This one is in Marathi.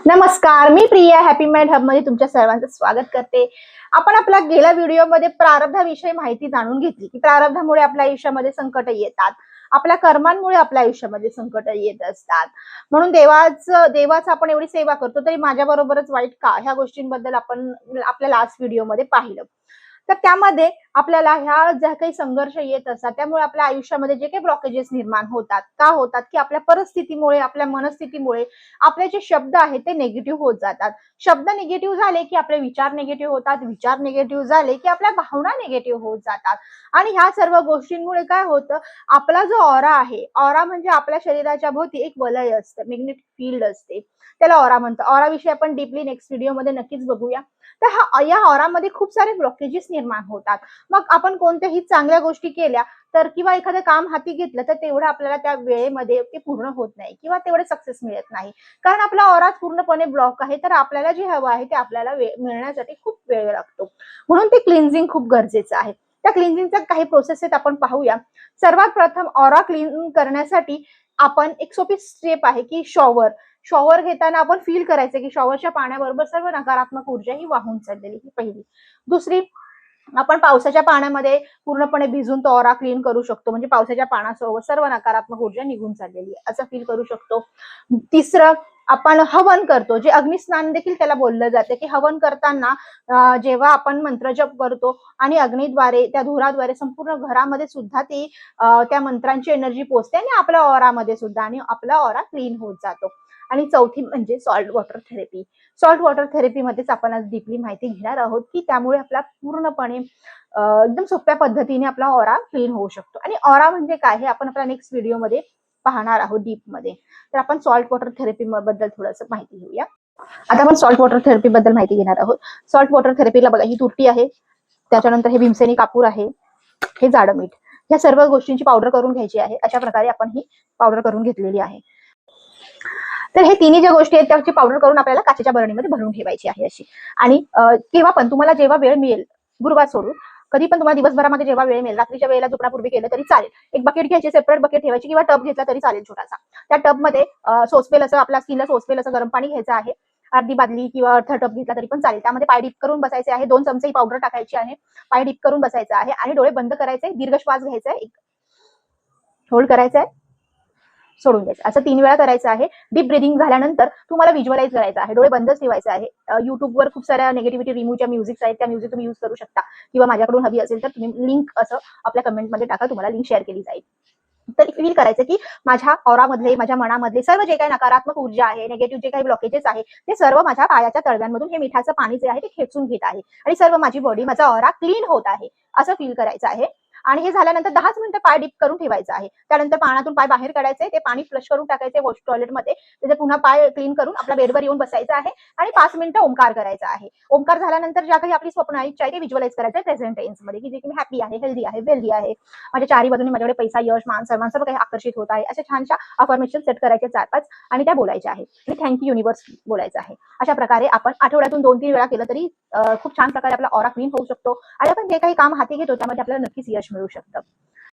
नमस्कार, मी प्रिया हॅपी माइंड हब मध्ये तुमच्या सर्वांचं स्वागत करते. आपण आपल्या गेल्या व्हिडिओमध्ये प्रारब्धाविषयी माहिती जाणून घेतली की प्रारब्धामुळे आपल्या आयुष्यामध्ये संकट येतात, आपल्या कर्मांमुळे आपल्या आयुष्यामध्ये संकट येत असतात. म्हणून देवाचं आपण एवढी सेवा करतो तरी माझ्या बरोबरच वाईट का, ह्या गोष्टींबद्दल आपण आपल्या लास्ट व्हिडिओमध्ये पाहिलं. तर त्यामध्ये आपल्याला ह्या ज्या काही संघर्ष येत असतात त्यामुळे आपल्या आयुष्यामध्ये जे काही ब्लॉकेजेस निर्माण होतात का होतात की आपल्या परिस्थितीमुळे, आपल्या मनस्थितीमुळे आपले जे शब्द आहेत ते निगेटिव्ह होत जातात. शब्द निगेटिव्ह झाले की आपले विचार निगेटिव्ह होतात, विचार निगेटिव्ह झाले की आपल्या भावना निगेटिव्ह होत जातात. आणि ह्या सर्व गोष्टींमुळे काय होतं, आपला जो ऑरा आहे, ऑरा म्हणजे आपल्या शरीराच्या भोवती एक वलय असतं, मॅग्नेटिक फील्ड असते, त्याला ऑरा म्हणतात. ऑरा विषयी आपण डीपली नेक्स्ट व्हिडिओमध्ये नक्कीच बघूया. तर या ऑरामध्ये खूप सारे ब्लॉकेजेस निर्माण होतात. मग आपण कोणत्याही चांगल्या गोष्टी केल्या तर किंवा एखादं काम हाती घेतलं तर तेवढं आपल्याला त्या वेळेमध्ये ते पूर्ण होत नाही किंवा तेवढे सक्सेस मिळत नाही, कारण आपला ऑरा पूर्णपणे ब्लॉक आहे. तर आपल्याला जे हवं आहे ते आपल्याला मिळण्यासाठी खूप वेळ लागतो. म्हणून ते क्लिन्झिंग खूप गरजेचं आहे. त्या क्लिन्झिंगच्या काही प्रोसेस आहेत, आपण पाहूया. सर्वात प्रथम ऑरा क्लीन करण्यासाठी आपण एक सोपी स्टेप आहे की शॉवर घेताना आपण फील करायचं की शॉवरच्या पाण्याबरोबर सर्व नकारात्मक ऊर्जा ही वाहून चाललेली, ही पहिली. दुसरी, आपण पावसाच्या पाण्यामध्ये पूर्णपणे भिजून तो ऑरा क्लीन करू शकतो, म्हणजे पावसाच्या पाण्यासोबत सर्व नकारात्मक ऊर्जा निघून चाललेली आहे असं फील करू शकतो. तिसरं, आपण हवन करतो, जे अग्निस्नान देखील त्याला बोललं जाते की हवन करताना जेव्हा आपण मंत्र जप करतो आणि अग्नीद्वारे, त्या धुराद्वारे संपूर्ण घरामध्ये सुद्धा ती त्या मंत्रांची एनर्जी पोहोचते आणि आपल्या ऑरामध्ये सुद्धा, आणि आपला ऑरा क्लीन होत जातो. आणि चौथी म्हणजे salt water therapy. Salt water थेरपीमध्येच आपण आज डीपली माहिती घेणार आहोत की त्यामुळे आपला पूर्णपणे एकदम सोप्या पद्धतीने आपला ऑरा क्लीन होऊ शकतो. आणि ऑरा म्हणजे काय हे आपण आपल्या नेक्स्ट व्हिडिओमध्ये पाहणार आहोत डीप मध्ये. तर आपण सॉल्ट वॉटर थेरपी बद्दल थोडंसं माहिती घेऊया. आता आपण सॉल्ट वॉटर थेरपी बद्दल माहिती घेणार आहोत. सॉल्ट वॉटर थेरपीला बघा, ही तुरटी आहे, त्याच्यानंतर हे भीमसेनी कापूर आहे, हे जाडं मीठ, ह्या सर्व गोष्टींची पावडर करून घ्यायची आहे. अशा प्रकारे आपण ही पावडर करून घेतलेली आहे. तर हे तिन्ही ज्या गोष्टी आहेत त्याची पावडर करून आपल्याला काचेच्या बरणीमध्ये भरून ठेवायची आहे अशी. आणि केव्हा पण तुम्हाला जेव्हा वेळ मिळेल, गुरुवार सोडून कधी पण तुम्हाला दिवसभरामध्ये जेव्हा वेळ मिळेल, रात्रीच्या वेळेला झोपण्यापूर्वी केलं तरी चालेल. एक बकेट घ्यायची, सेपरेट बकेट ठेवायची किंवा टब घेतला तरी चालेल छोटासा. त्या टबमध्ये सोसपेल असं, आपल्या स्किनला सोसपेल असं गरम पाणी घ्यायचं आहे. अर्धी बादली किंवा अर्धा टब घेतला तरी पण चालेल. त्यामध्ये पाय डीप करून बसायचे आहे. 2 चमचे पावडर टाकायची आहे. पाय डीप करून बसायचं आहे आणि डोळे बंद करायचे, दीर्घ श्वास घ्यायचा आहे, होल्ड करायचा आहे, सोडून द्यायचं, असं 3 वेळा करायचं आहे. डीप ब्रिदिंग झाल्यानंतर तुम्हाला व्हिज्युअलाइज करायचं आहे, डोळे बंदच ठेवायचे आहे. युट्यूबवर खूप साऱ्या निगेटिव्हिटी रिमूव्हच्या म्युझिक्स आहेत, त्या म्युझिक तुम्ही यूज करू शकता किंवा माझ्याकडून हवी असेल तर तुम्ही लिंक असं आपल्या कमेंटमध्ये टाका, तुम्हाला लिंक शेअर केली जाईल. तर फील करायचं की माझ्या ऑरामधले, माझ्या मनामधले सर्व जे काही नकारात्मक ऊर्जा आहे, निगेटिव्ह जे काही ब्लॉकेजेस आहे, ते सर्व माझ्या पायाच्या तळव्यांमधून हे मिठाचं पाणी जे आहे ते खेचून घेत आहे आणि सर्व माझी बॉडी, माझा ऑरा क्लीन होत आहे असं फील करायचं आहे. आणि हे झाल्यानंतर 10च मिनिटं पाय डीप करून ठेवायचं आहे. त्यानंतर पाण्यातून पाय बाहेर काढायचे, ते पाणी फ्लश करून टाकायचे वॉश टॉयलेटमध्ये, त्याचे पुन्हा पाय क्लीन करून आपल्या बेडवर येऊन बसायचं आहे आणि 5 मिनिटं ओंकार करायचा आहे. ओंकार झाल्यानंतर ज्या काही आपली स्वप्न इच्छा आहे ते व्हिज्युअलाइज करायचं प्रेझेंट टेन्समध्ये, की जे की मी हॅपी आहे, हेल्दी आहे, वेल्दी आहे, माझ्या चारी बाजूने माझ्याकडे पैसा, यश, मान, सन्मान सर्व काही आकर्षित होत आहे, अशा छानशा अफर्मेशन सेट करायचे 4-5 आणि त्या बोलायच्या आहेत. आणि थँक्यू युनिव्हर्स बोलायचं आहे. अशा प्रकारे आपण आठवड्यातून 2-3 वेळा केलं तरी खूप छान प्रकारे आपला ऑरा क्लीन होऊ शकतो आणि आपण जे काही काम हाती घेतो त्यामध्ये आपल्याला नक्कीच यश मिळू शकतं.